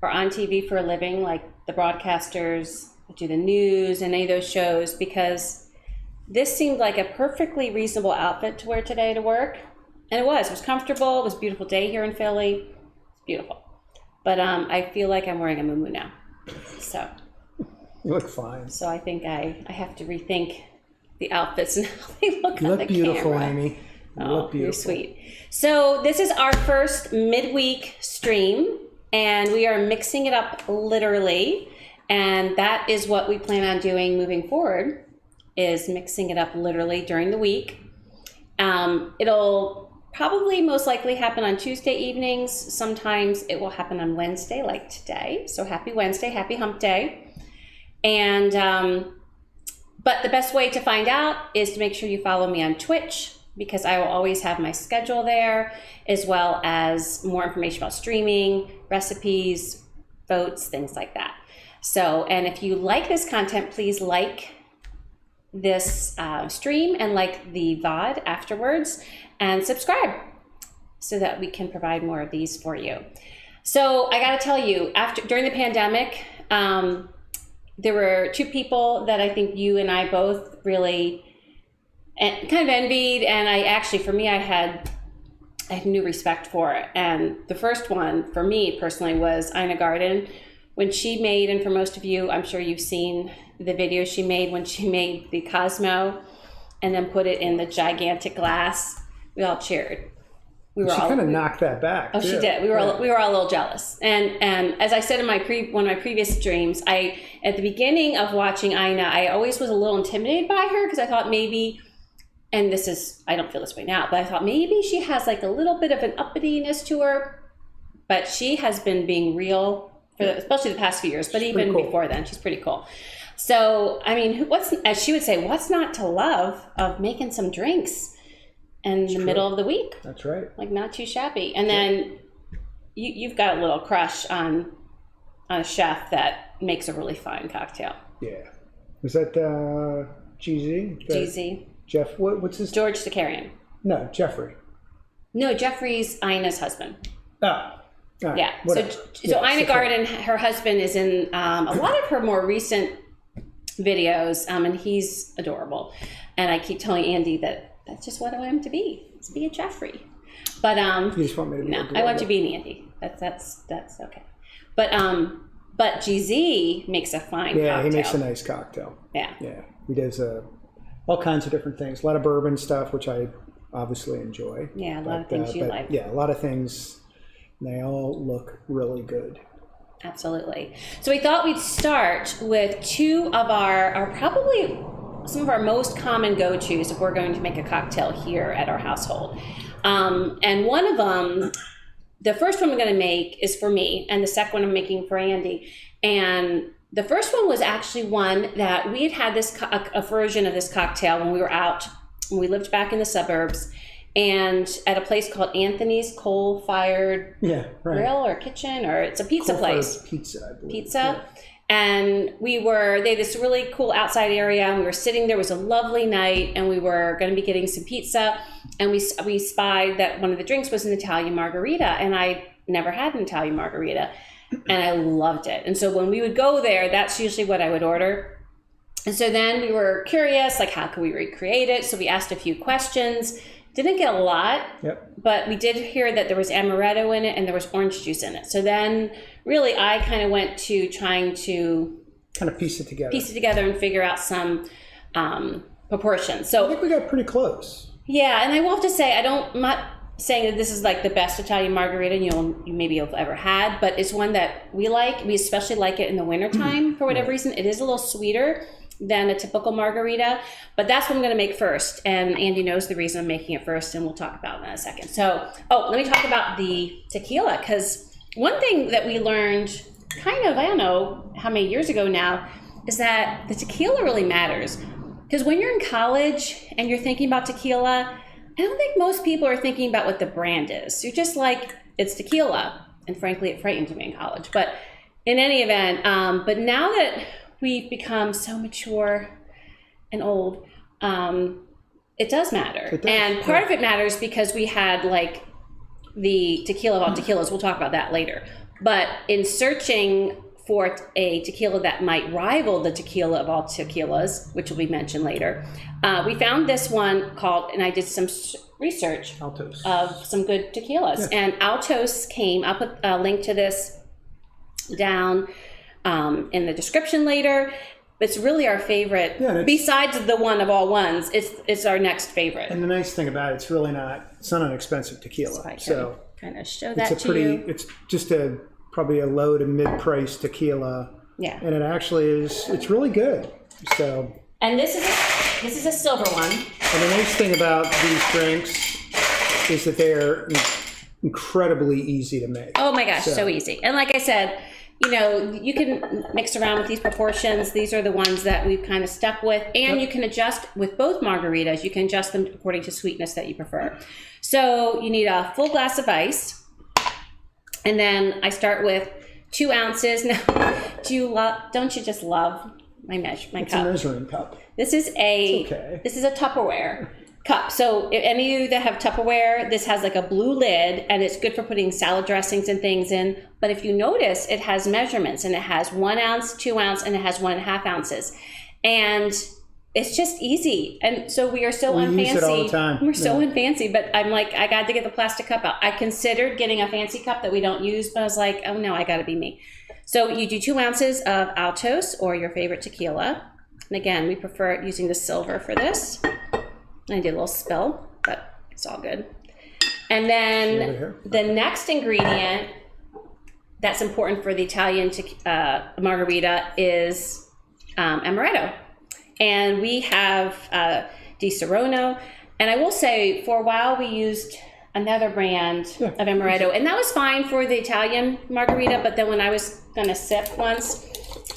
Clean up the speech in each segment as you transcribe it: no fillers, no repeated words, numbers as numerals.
are on TV for a living, like the broadcasters that do the news and any of those shows, because this seemed like a perfectly reasonable outfit to wear today to work. And it was comfortable. It was a beautiful day here in Philly. It's beautiful. But I feel like I'm wearing a muumuu now. So you look fine. So I think I have to rethink the outfits and how they look on the beautiful, camera. Amy. You look beautiful. You're sweet. So this is our first midweek stream, and we are mixing it up literally. And that is what we plan on doing moving forward, is mixing it up literally during the week. It'll probably most likely happen on Tuesday evenings. Sometimes it will happen on Wednesday, like today. So happy Wednesday, happy hump day. And, but the best way to find out is to make sure you follow me on Twitch, because I will always have my schedule there, as well as more information about streaming, recipes, votes, things like that. So, and if you like this content, please like this stream and like the VOD afterwards, and subscribe so that we can provide more of these for you. So I gotta tell you, during the pandemic, there were two people that I think you and I both really kind of envied, and I actually, for me, I had new respect for it. And the first one for me personally was Ina Garten, when she made, and for most of you, I'm sure you've seen the video she made when she made the Cosmo and then put it in the gigantic glass. We all cheered. She kind of knocked that back. Oh, too. She did. We were all a little jealous. And as I said in one of my previous streams, at the beginning of watching Ina, I always was a little intimidated by her, because I thought maybe, and I don't feel this way now, but I thought maybe she has like a little bit of an uppityness to her, but she has been being real, especially the past few years, but even before then, she's pretty cool. So, I mean, as she would say, what's not to love of making some drinks in the middle of the week? That's right. Like, not too shabby. And then you've got a little crush on a chef that makes a really fine cocktail. Yeah. Was that GZ? GZ. Jeff, what's his? George Zakarian. No, Jeffrey. No, Jeffrey's Ina's husband. Oh. Right. Yeah. So Ina Garten, her husband, is in a lot of her more recent videos, and he's adorable. And I keep telling Andy that that's just what I want him to be. It's be a Jeffrey. But you just want me to be I want to be an Andy. That's okay. But GZ makes a fine cocktail. Yeah, he makes a nice cocktail. Yeah. Yeah. He does all kinds of different things. A lot of bourbon stuff, which I obviously enjoy. Yeah, a lot of things you like. Yeah, a lot of things. They all look really good. Absolutely. So we thought we'd start with two of our probably some of our most common go-tos if we're going to make a cocktail here at our household. And one of them, the first one I'm going to make is for me, and the second one I'm making for Andy. And the first one was actually one that we had this a version of this cocktail when we were out, when we lived back in the suburbs, and at a place called Anthony's Coal-Fired Grill or Kitchen, or it's a pizza place. Pizza, I believe. Pizza. Yeah. And they had this really cool outside area, and we were sitting there. It was a lovely night, and we were going to be getting some pizza, and we spied that one of the drinks was an Italian Margarita, and I never had an Italian Margarita, and I loved it. And so when we would go there, that's usually what I would order. And so then we were curious, like, how could we recreate it? So we asked a few questions. Didn't get a lot, but we did hear that there was amaretto in it and there was orange juice in it. So then really I kind of went to trying to kind of piece it together and figure out some proportions. So I think we got pretty close. Yeah, and I will have to say, I'm not saying that this is like the best Italian margarita you maybe have ever had, but it's one that we like. We especially like it in the wintertime for whatever reason. It is a little sweeter than a typical margarita, but that's what I'm going to make first. And Andy knows the reason I'm making it first, and we'll talk about it in a second. So, let me talk about the tequila, because one thing that we learned kind of, I don't know how many years ago now, is that the tequila really matters. Because when you're in college and you're thinking about tequila, I don't think most people are thinking about what the brand is. You're just like, it's tequila. And frankly, it frightened me in college. But in any event, but now that we've become so mature and old, it does matter. It does. And part of it matters because we had like the tequila about tequilas. We'll talk about that later. But in searching for a tequila that might rival the tequila of all tequilas, which will be mentioned later, we found this one called, and I did some research Altos. of some good tequilas. Yeah. And Altos came, I'll put a link to this down in the description later. It's really our favorite. Yeah, besides the one of all ones, it's our next favorite. And the nice thing about it, it's not an expensive tequila. So kind of show that to you. It's just probably a low to mid-price tequila. Yeah. And it actually is, it's really good. So. And this is a silver one. And the nice thing about these drinks is that they're incredibly easy to make. Oh my gosh, so easy. And like I said, you know, you can mix around with these proportions. These are the ones that we've kind of stuck with. And you can adjust with both margaritas. You can adjust them according to sweetness that you prefer. So you need a full glass of ice. And then I start with 2 ounces. Now, don't you just love my cup? It's a measuring cup. This is a Tupperware cup. So if any of you that have Tupperware, this has like a blue lid, and it's good for putting salad dressings and things in. But if you notice, it has measurements, and it has 1 ounce, 2 ounce, and it has 1.5 ounces. And it's just easy. And so we are so unfancy. We use it all the time. We're so unfancy, but I'm like, I got to get the plastic cup out. I considered getting a fancy cup that we don't use, but I was like, oh no, I got to be me. So you do 2 ounces of Altos or your favorite tequila. And again, we prefer using the silver for this. I did a little spill, but it's all good. And then the next ingredient that's important for the Italian margarita is amaretto. And we have Di Serono. And I will say, for a while, we used another brand of amaretto. And that was fine for the Italian margarita. But then when I was going to sip once,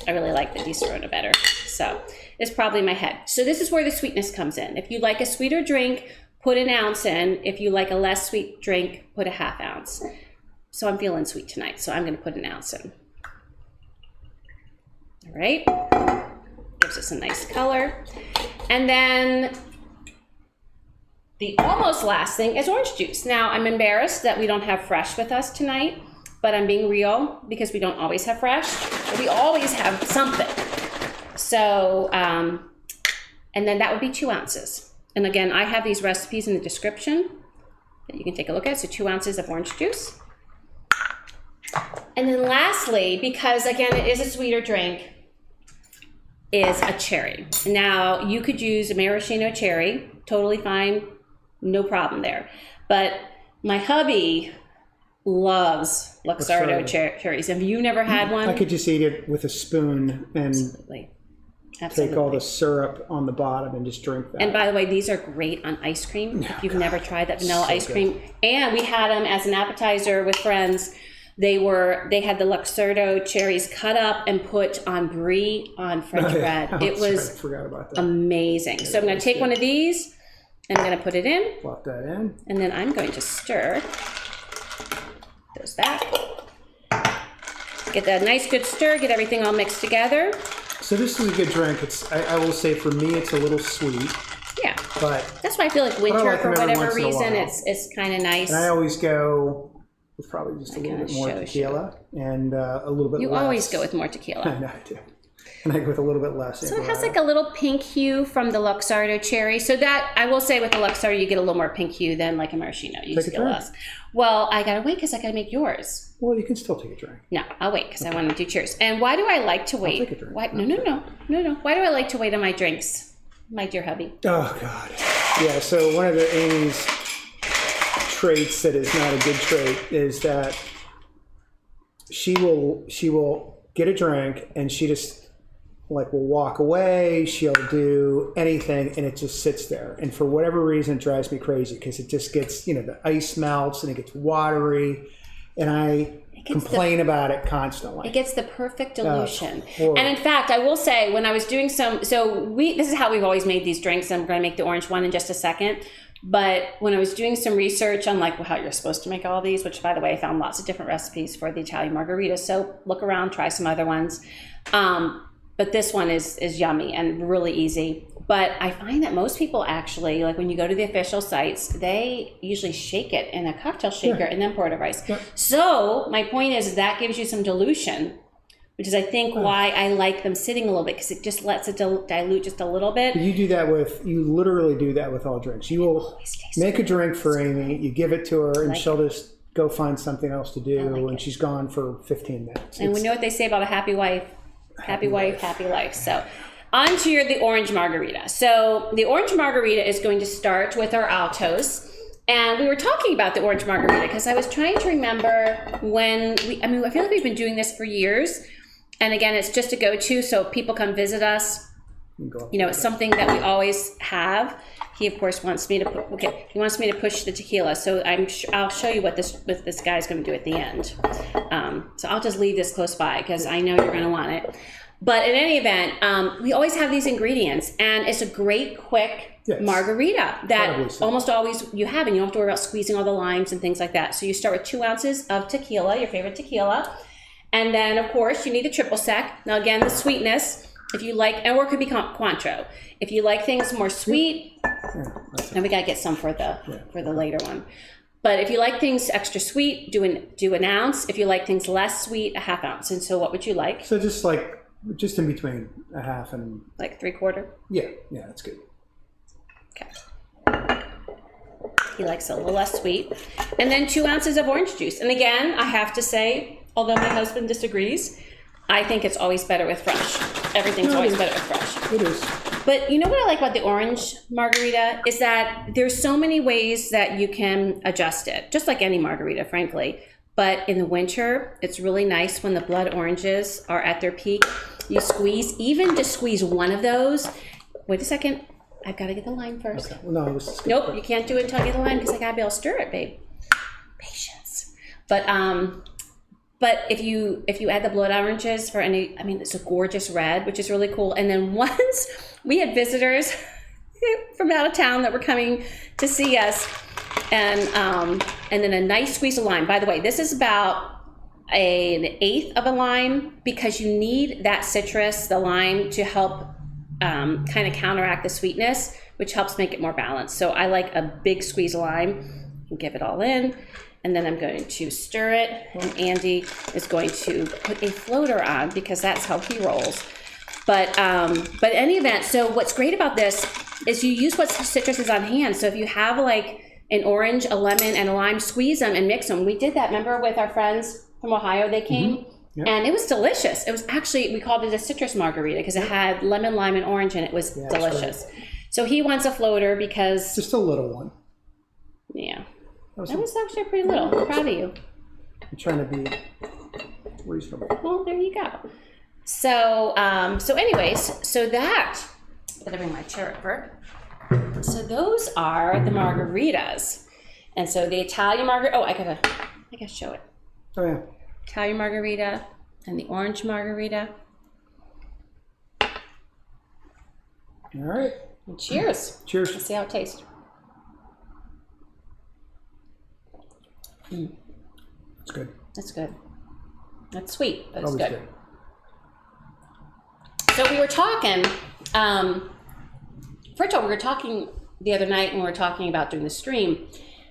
I really like the Di Serono better. So it's probably my head. So this is where the sweetness comes in. If you like a sweeter drink, put 1 ounce in. If you like a less sweet drink, put 1/2 ounce. So I'm feeling sweet tonight, so I'm going to put 1 ounce in. All right. Gives us a nice color. And then the almost last thing is orange juice. Now, I'm embarrassed that we don't have fresh with us tonight, but I'm being real because we don't always have fresh. But we always have something. So, and then that would be 2 ounces. And again, I have these recipes in the description that you can take a look at. So 2 ounces of orange juice. And then lastly, because again, it is a sweeter drink, is a cherry. Now, you could use a maraschino cherry, totally fine, no problem there. But my hubby loves luxardo cherries. Have you never had one? I could just eat it with a spoon and take all the syrup on the bottom and just drink that. And by the way, these are great on ice cream. If you've never tried that vanilla ice cream. And we had them as an appetizer with friends. They had the luxardo cherries cut up and put on brie on French bread. It was I forgot about that. Amazing. So I'm going to take one of these and I'm going to put it in. Plop that in. And then I'm going to stir. There's that. Get that nice good stir, get everything all mixed together. So this is a good drink. I will say for me it's a little sweet. Yeah. But that's why I feel like winter, for whatever reason, it's kind of nice. And I always go with probably just a little bit more tequila and a little bit less. You always go with more tequila. I know I do. And I go with a little bit less. So it has like a little pink hue from the luxardo cherry. So that, I will say with the luxardo, you get a little more pink hue than like a maraschino. You just get less. Well, I gotta wait because I gotta make yours. Well, you can still take a drink. No, I'll wait because I want to do cheers. And why do I like to wait? I'll take a drink. Why? No. Why do I like to wait on my drinks, my dear hubby? Oh, God. Yeah, so one of the Amy's traits that is not a good trait is that she will get a drink and she just will walk away. She'll do anything and it just sits there. And for whatever reason, it drives me crazy because it just gets, the ice melts and it gets watery. And I complain about it constantly. It gets the perfect dilution. And in fact, I will say when I was doing this is how we've always made these drinks. I'm going to make the orange one in just a second. But when I was doing some research on how you're supposed to make all these, which by the way, I found lots of different recipes for the Italian margarita. So look around, try some other ones. But But this one is yummy and really easy. But I find that most people actually, like when you go to the official sites, they usually shake it in a cocktail shaker and then pour it over ice. Yeah. So my point is that gives you some dilution, which is I think why I like them sitting a little bit, because it just lets it dilute just a little bit. You literally do that with all drinks. You will make a drink for Amy, you give it to her, and she'll just go find something else to do, and she's gone for 15 minutes. And we know what they say about a happy wife. Happy wife, happy life. So on to the Orange Margarita. So the Orange Margarita is going to start with our Altos. And we were talking about the Orange Margarita because I was trying to remember when I feel like we've been doing this for years. And again, it's just a go-to. So people come visit us. It's something that we always have. He of course wants me to push the tequila. So I'll show you what this guy's going to do at the end. So I'll just leave this close by because I know you're going to want it. But in any event, we always have these ingredients, and it's a great quick margarita that almost always you have, and you don't have to worry about squeezing all the limes and things like that. So you start with 2 ounces of tequila, your favorite tequila, and then of course you need the triple sec. Now again, the sweetness. If you like, or it could be Cointreau. If you like things more sweet, and we gotta get some for the later one. But if you like things extra sweet, do an ounce. If you like things less sweet, a half ounce. And so, what would you like? So just in between a half and like 3/4. Yeah, that's good. Okay. He likes a little less sweet, and then 2 ounces of orange juice. And again, I have to say, although my husband disagrees, I think it's always better with fresh. Everything's always better with fresh. It is. But you know what I like about the Orange Margarita is that there's so many ways that you can adjust it, just like any margarita, frankly. But in the winter, it's really nice when the blood oranges are at their peak. You just squeeze one of those. Wait a second. I've got to get the lime first. Okay. Well, no, nope, you can't do it until I get the lime because I got to be able to stir it, babe. Patience. But if you add the blood oranges it's a gorgeous red, which is really cool. And then once we had visitors from out of town that were coming to see us, and then a nice squeeze of lime. By the way, this is about an eighth of a lime because you need that citrus, the lime, to help kind of counteract the sweetness, which helps make it more balanced. So I like a big squeeze of lime and give it all in. And then I'm going to stir it, and Andy is going to put a floater on because that's how he rolls. But in any event, so what's great about this is you use what citrus is on hand. So if you have like an orange, a lemon, and a lime, squeeze them and mix them. We did that, remember, with our friends from Ohio, they came, and it was delicious. It was actually, we called it a citrus margarita because it had lemon, lime, and orange, and it was delicious. So he wants a floater because... Just a little one. Yeah. That was actually pretty little. I'm proud of you. I'm trying to be reasonable. Well, there you go. So, anyways, so that, better bring my chair over. So those are the margaritas. And so the Italian margarita, I gotta show it. Oh yeah. Italian margarita and the orange margarita. All right. And cheers. Cheers. Let's see how it tastes. That's good. That's good. That's sweet, but it's Always good. So we were talking, first of all, we were talking the other night when we were talking about doing the stream,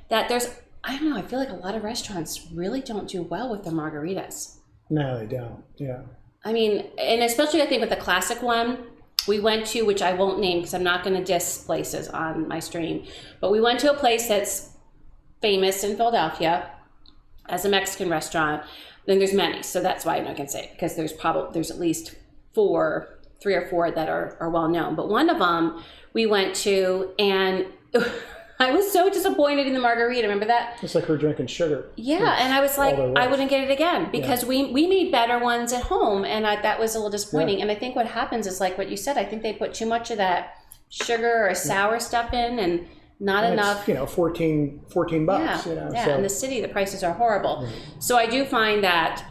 that I don't know, I feel like a lot of restaurants really don't do well with their margaritas. No, they don't. Yeah. I mean, and especially I think with the classic one we went to, which I won't name because I'm not going to diss places on my stream, but we went to a place that's famous in Philadelphia as a Mexican restaurant. Then there's many, so that's why I'm not gonna say it, because there's at least 3 or 4 that are well known. But one of them we went to, and I was so disappointed in the margarita. Remember that? It's like we're drinking sugar. Yeah, and I was like, I wouldn't get it again because we made better ones at home, and that was a little disappointing. Yeah. And I think what happens is like what you said. I think they put too much of that sugar or sour stuff in, and not enough. It's, $14. Yeah, So. In the city, the prices are horrible. So I do find that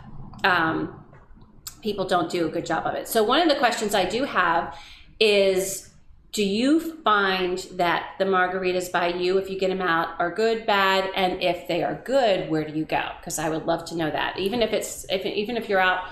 people don't do a good job of it. So one of the questions I do have is, do you find that the margaritas by you, if you get them out, are good, bad, and if they are good, where do you go? Because I would love to know that. Even if you're out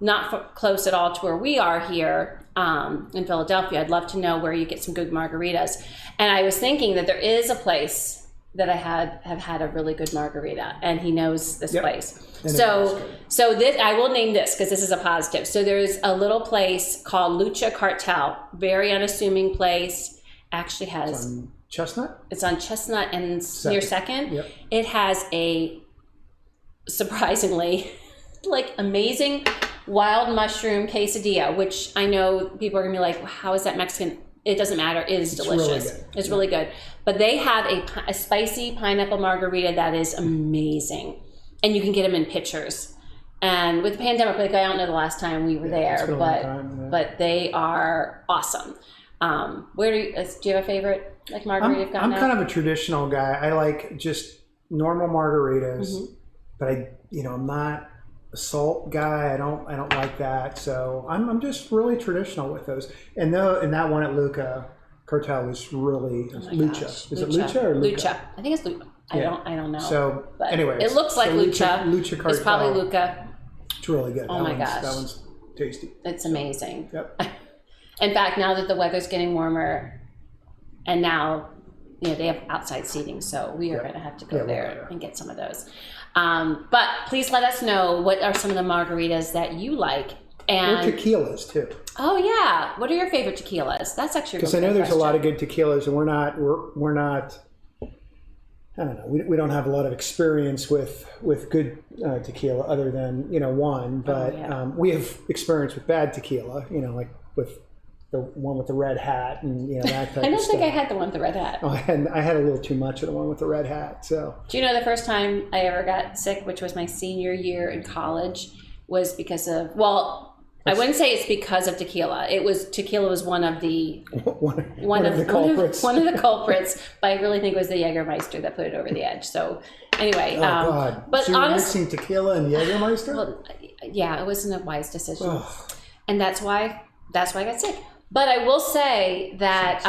not close at all to where we are here in Philadelphia, I'd love to know where you get some good margaritas. And I was thinking that there is a place that I have had a really good margarita, and he knows this place. And So this, I will name this because this is a positive. So there's a little place called Lucha Cartel, very unassuming place. Actually has on Chestnut. It's on Chestnut and near Second. Yep. It has a surprisingly like amazing wild mushroom quesadilla, which I know people are gonna be like, well, how is that Mexican? It doesn't matter. It is delicious. Really good. It's really good. But they have a spicy pineapple margarita that is amazing, and you can get them in pitchers. And with the pandemic, like I don't know the last time we were there, but they are awesome. Where do you have a favorite like margarita you've gotten? I'm kind of a traditional guy. I like just normal margaritas, but I'm not a salt guy. I don't like that. So I'm just really traditional with those. And that one at Lucha Cartel is really Lucha. Gosh. Is it Lucha or Luca? Lucha. I think it's Lucha. Yeah. I don't know. So but anyway, it looks like Lucha. Lucha Cartel. It's probably Luca. It's really good. Oh my gosh. That one's tasty. It's amazing. Yep. In fact, now that the weather's getting warmer, and now they have outside seating, so we are going to have to go there and get some of those. But please let us know what are some of the margaritas that you like. And or tequilas too. Oh yeah, what are your favorite tequilas? That's actually because I know there's a lot of good tequilas, and we're not. I don't know. We don't have a lot of experience with good tequila, other than one. But we have experience with bad tequila. Like with the one with the red hat and that type I don't of think stuff. I had the one with the red hat. Oh, I had a little too much of the one with the red hat. So do you know the first time I ever got sick, which was my senior year in college, was because of I wouldn't say it's because of tequila. Tequila was one of the culprits. One of the culprits, but I really think it was the Jägermeister that put it over the edge. So anyway, God! But so you're mixing tequila and Jägermeister? Well, yeah, it wasn't a wise decision, and that's why I got sick. But I will say that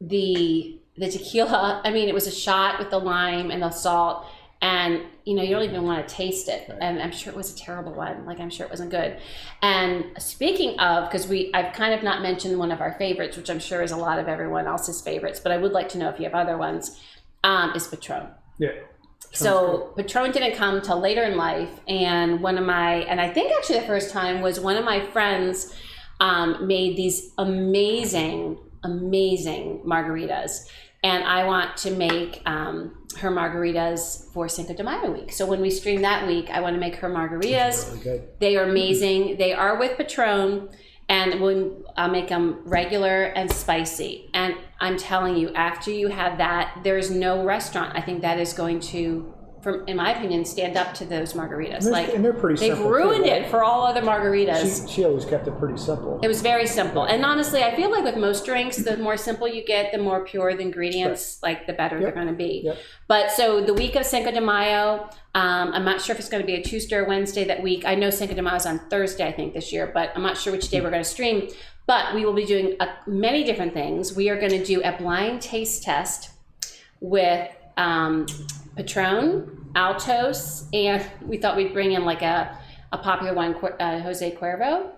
the tequila, I mean, it was a shot with the lime and the salt, and you don't even want to taste it. Right. And I'm sure it was a terrible one. Like I'm sure it wasn't good. And speaking of, because I've kind of not mentioned one of our favorites, which I'm sure is a lot of everyone else's favorites, but I would like to know if you have other ones. Is Patron. Yeah. So Patron didn't come till later in life, and I think actually the first time was one of my friends made these amazing margaritas, and I want to make her margaritas for Cinco de Mayo week. So when we stream that week, I want to make her margaritas. Really good. They are amazing. They are with Patron, and I'll make them regular and spicy. And I'm telling you, after you have that, there's no restaurant I think that is going to, in my opinion, stand up to those margaritas. And they're pretty simple. They've ruined it for all other margaritas. She always kept it pretty simple. It was very simple. And honestly, I feel like with most drinks, the more simple you get, the more pure the ingredients, like the better they're going to be. Yep. But so the week of Cinco de Mayo, I'm not sure if it's going to be a Tuesday or Wednesday that week. I know Cinco de Mayo is on Thursday, I think, this year, but I'm not sure which day we're going to stream. But we will be doing many different things. We are going to do a blind taste test with Patron, Altos, and we thought we'd bring in like a popular one, Jose Cuervo.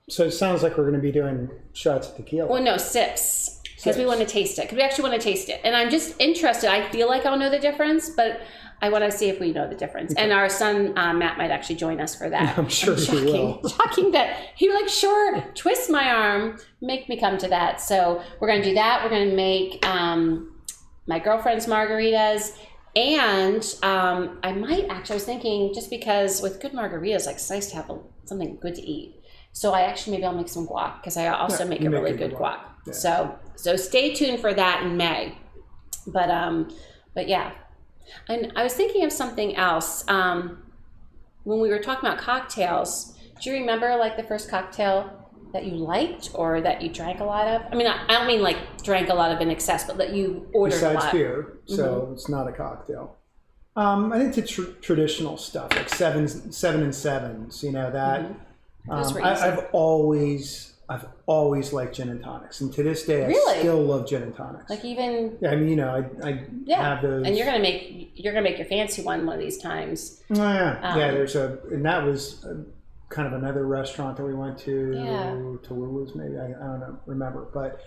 So it sounds like we're going to be doing shots of tequila. Well, no, sips, because we want to taste it. Because we actually want to taste it. And I'm just interested. I feel like I'll know the difference, but I want to see if we know the difference. Okay. And our son, Matt, might actually join us for that. I'm sure he will. Shocking that he sure, twist my arm, make me come to that. So we're going to do that. We're going to make my girlfriend's margaritas. And I was thinking, just because with good margaritas, like it's nice to have something good to eat. So maybe I'll make some guac, because I also make a really good guac. Yeah. So stay tuned for that in May. But yeah. And I was thinking of something else. When we were talking about cocktails, do you remember like the first cocktail that you liked or that you drank a lot of? I mean, I don't mean like drank a lot of in excess, but that you ordered a lot. Besides beer, so it's not a cocktail. I think the traditional stuff, like seven and sevens, that. Those were easy. I've always liked gin and tonics, and to this day, Really? I still love gin and tonics. Like even. Yeah, I mean, I have those. And you're gonna make your fancy one of these times. Oh yeah, and that was kind of another restaurant that we went to, Yeah. Lulu's maybe, I don't remember, but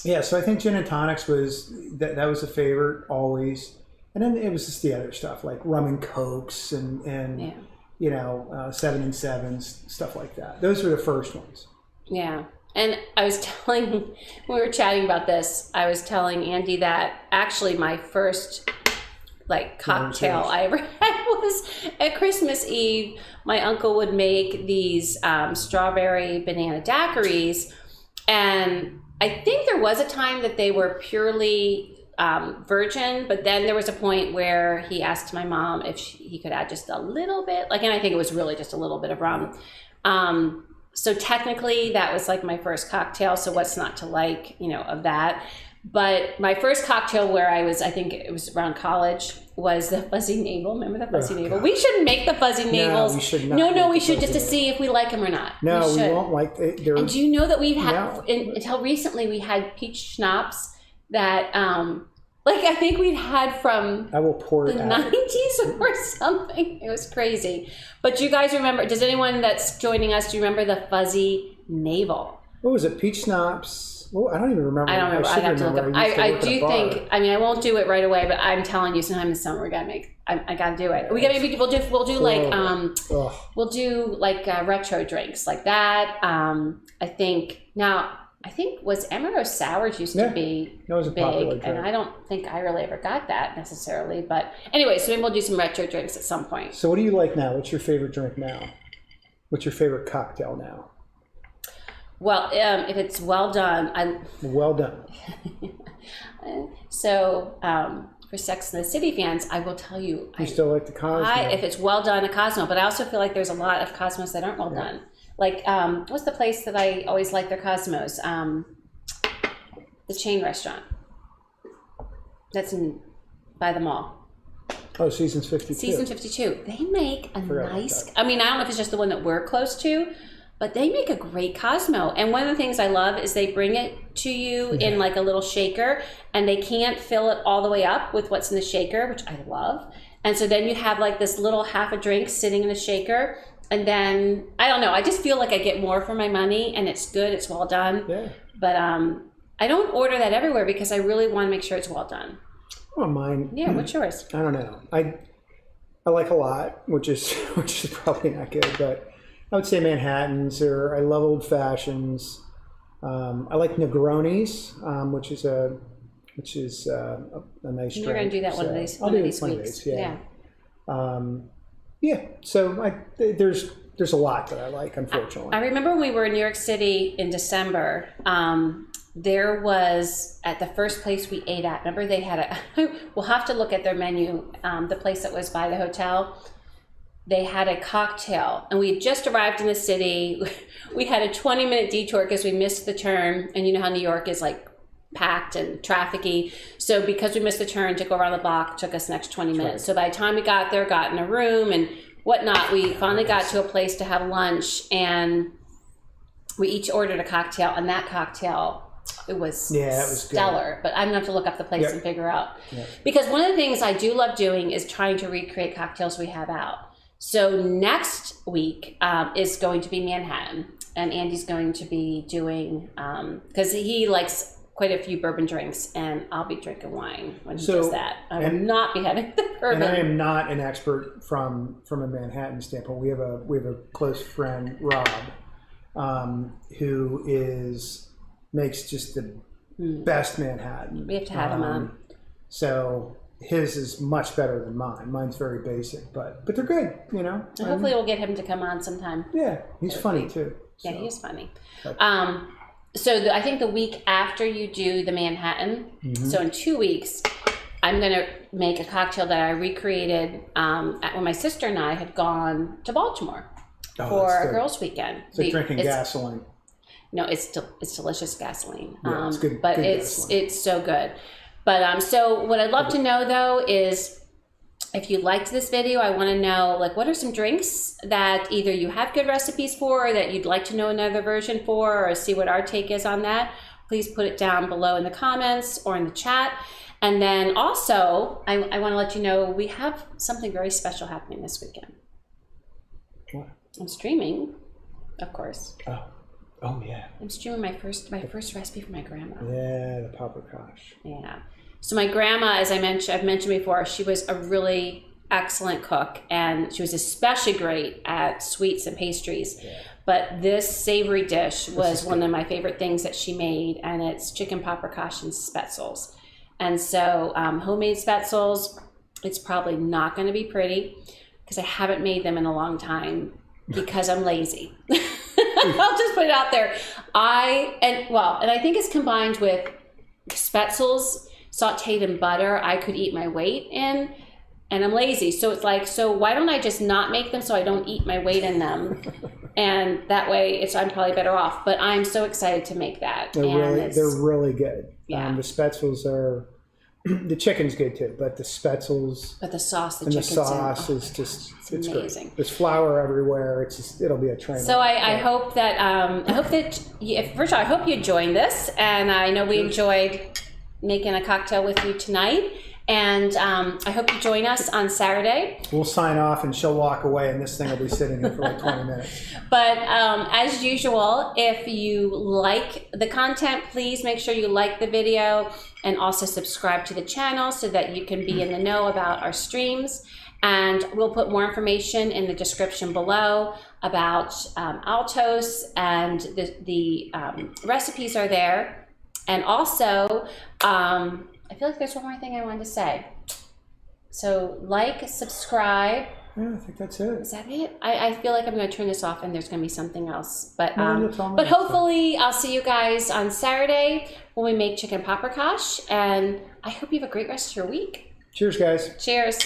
yeah, so I think gin and tonics was, that was a favorite always. And then it was just the other stuff like rum and cokes and Yeah. you know, 7 and 7s, stuff like that. Those were the first ones. Yeah. And I was telling, when we were chatting about this, I was telling Andy that actually my first like cocktail I ever had was at Christmas Eve. My uncle would make these strawberry banana daiquiris. And I think there was a time that they were purely virgin, but then there was a point where he asked my mom if he could add just a little bit, like, and I think it was really just a little bit of rum. So technically that was like my first cocktail. So what's not to like, you know, of that. But my first cocktail where I think it was around college, was the fuzzy navel. Remember the fuzzy navel? God. We shouldn't make the fuzzy navels. No, we should not. No, we should just to see if we like them or not. No, we won't like it. And do you know that we've had, until recently, we had peach schnapps that, like I think we'd had from I will pour the 90s or something. It was crazy. But do you guys remember, does anyone that's joining us, do you remember the fuzzy navel? What was it? Peach schnapps? Well, I don't even remember. I don't remember. I'd have to look up. I do think, I mean, I won't do it right away, but I'm telling you, sometime this summer, we gotta make, I gotta do it. We gotta, maybe we'll do like retro drinks like that. I think was amaretto sours used to be big, and I don't think I really ever got that necessarily. But anyway, so maybe we'll do some retro drinks at some point. So what do you like now? What's your favorite drink now? What's your favorite cocktail now? Well, if it's well done, well done. So for Sex and the City fans, I will tell you, you still like the Cosmo. If it's well done, a Cosmo, but I also feel like there's a lot of Cosmos that aren't well done. Like, what's the place that I always like their Cosmos? The chain restaurant that's by the mall. Oh, Seasons 52. Season 52. They make a nice, I mean, I don't know if it's just the one that we're close to, but they make a great Cosmo. And one of the things I love is they bring it to you in like a little shaker, and they can't fill it all the way up with what's in the shaker, which I love. And so then you have like this little half a drink sitting in the shaker. And then, I don't know, I just feel like I get more for my money, and it's good, it's well done. Yeah. But I don't order that everywhere because I really want to make sure it's well done. Well, mine. Yeah, what's yours? I don't know. I like a lot, which is probably not good, but I would say Manhattans, or I love old fashions. I like Negronis, which is a nice drink. You're going to do that one of these weeks. Yeah. Yeah. So there's a lot that I like, unfortunately. I remember when we were in New York City in December. There was, at the first place we ate at, remember they had we'll have to look at their menu, the place that was by the hotel. They had a cocktail, and we had just arrived in the city. We had a 20-minute detour because we missed the turn, and you know how New York is like packed and trafficy. So because we missed the turn to go around the block, it took us an extra 20 minutes. Right. So by the time we got there, got in a room and whatnot, we finally got to a place to have lunch, and we each ordered a cocktail, and that cocktail, it was stellar. Good. But I'm gonna have to look up the place and figure out. Yeah. Because one of the things I do love doing is trying to recreate cocktails we have out. So next week is going to be Manhattan, and Andy's going to be doing, because he likes quite a few bourbon drinks, and I'll be drinking wine when he does that. I will not be having the bourbon. And I am not an expert from a Manhattan standpoint. We have a close friend, Rob, who makes just the best Manhattan. We have to have him on. So his is much better than mine. Mine's very basic, but they're good, you know. And hopefully we'll get him to come on sometime. Yeah, he's funny too. Yeah, he is funny. So I think the week after you do the Manhattan, so in 2 weeks, I'm going to make a cocktail that I recreated when my sister and I had gone to Baltimore for a girls' weekend. It's like drinking gasoline. No, it's delicious gasoline. Yeah, it's good, but good it's so good. But so what I'd love to know though is, if you liked this video, I want to know, like, what are some drinks that either you have good recipes for, or that you'd like to know another version for, or see what our take is on that. Please put it down below in the comments or in the chat. And then also, I want to let you know we have something very special happening this weekend. What? I'm streaming, of course. Oh yeah. I'm streaming my first recipe for my grandma. Yeah, the paprikash. Yeah. So my grandma, as I've mentioned before, she was a really excellent cook, and she was especially great at sweets and pastries. Yeah. But this savory dish was one of my favorite things that she made, and it's chicken paprikash and spetzels. And so homemade spetzels, it's probably not going to be pretty because I haven't made them in a long time because I'm lazy. I'll just put it out there. And I think it's combined with spetzels sauteed in butter. I could eat my weight in. And I'm lazy, so it's like, so why don't I just not make them so I don't eat my weight in them, and that way I'm probably better off. But I'm so excited to make that. They're really good. Yeah. The spetzels are, the chicken's good too, but the spetzels. But the sauce, the sauce is just it's amazing. Great. There's flour everywhere. It'll be a train. So I hope that I hope you joined this, and I know we enjoyed making a cocktail with you tonight. And I hope you join us on Saturday. We'll sign off and she'll walk away and this thing will be sitting here for like 20 minutes. But as usual, if you like the content, please make sure you like the video and also subscribe to the channel so that you can be in the know about our streams. And we'll put more information in the description below about Altos, and the recipes are there. And also, I feel like there's one more thing I wanted to say. So subscribe. Yeah, I think that's it. Is that it? I feel like I'm going to turn this off and there's going to be something else. But hopefully I'll see you guys on Saturday when we make chicken paprikash. And I hope you have a great rest of your week. Cheers, guys. Cheers.